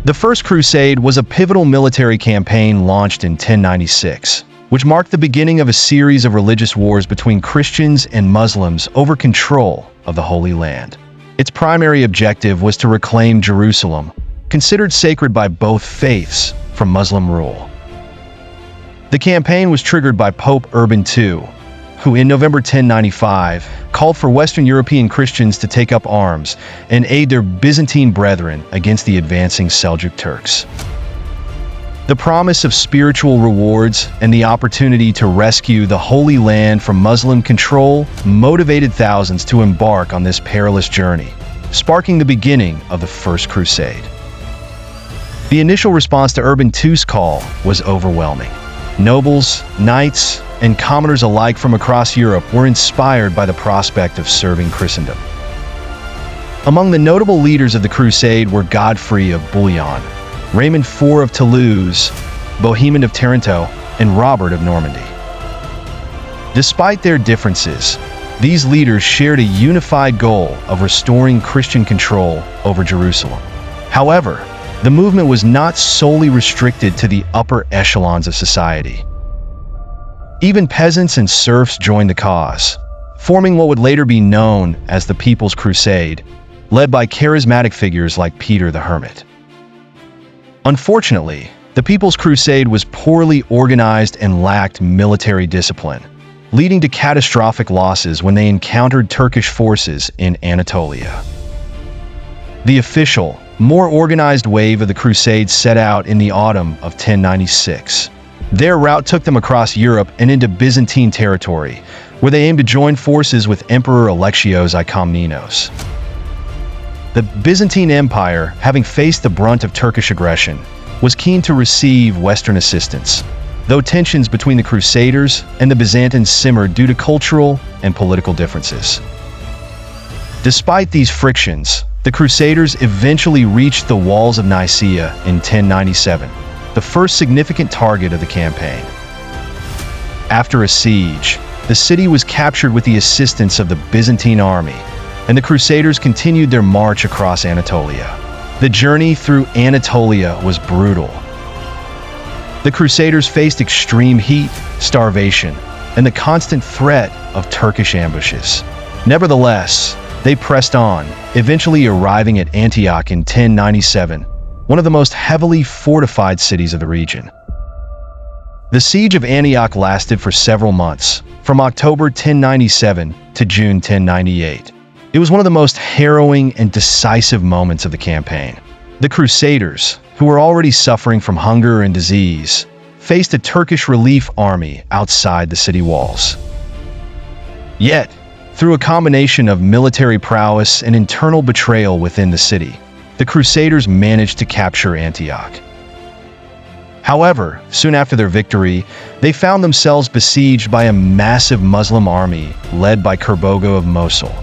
The First Crusade was a pivotal military campaign launched in 1096, which marked the beginning of a series of religious wars between Christians and Muslims over control of the Holy Land. Its primary objective was to reclaim Jerusalem, considered sacred by both faiths, from Muslim rule. The campaign was triggered by Pope Urban II, who in November 1095 called for Western European Christians to take up arms and aid their Byzantine brethren against the advancing Seljuk Turks. The promise of spiritual rewards and the opportunity to rescue the Holy Land from Muslim control motivated thousands to embark on this perilous journey, sparking the beginning of the First Crusade. The initial response to Urban II's call was overwhelming. Nobles, knights, and commoners alike from across Europe were inspired by the prospect of serving Christendom. Among the notable leaders of the Crusade were Godfrey of Bouillon, Raymond IV of Toulouse, Bohemond of Taranto, and Robert of Normandy. Despite their differences, these leaders shared a unified goal of restoring Christian control over Jerusalem. However, the movement was not solely restricted to the upper echelons of society. Even peasants and serfs joined the cause, forming what would later be known as the People's Crusade, led by charismatic figures like Peter the Hermit. Unfortunately, the People's Crusade was poorly organized and lacked military discipline, leading to catastrophic losses when they encountered Turkish forces in Anatolia. The official, more organized wave of the Crusades set out in the autumn of 1096. Their route took them across Europe and into Byzantine territory, where they aimed to join forces with Emperor Alexios I Komnenos. The Byzantine Empire, having faced the brunt of Turkish aggression, was keen to receive Western assistance, though tensions between the Crusaders and the Byzantines simmered due to cultural and political differences. Despite these frictions, the Crusaders eventually reached the walls of Nicaea in 1097, the first significant target of the campaign. After a siege, the city was captured with the assistance of the Byzantine army, and the Crusaders continued their march across Anatolia. The journey through Anatolia was brutal. The Crusaders faced extreme heat, starvation, and the constant threat of Turkish ambushes. Nevertheless, they pressed on, eventually arriving at Antioch in 1097, one of the most heavily fortified cities of the region. The siege of Antioch lasted for several months, from October 1097 to June 1098. It was one of the most harrowing and decisive moments of the campaign. The Crusaders, who were already suffering from hunger and disease, faced a Turkish relief army outside the city walls. Yet, through a combination of military prowess and internal betrayal within the city, the Crusaders managed to capture Antioch. However, soon after their victory, they found themselves besieged by a massive Muslim army led by Kerbogo of Mosul.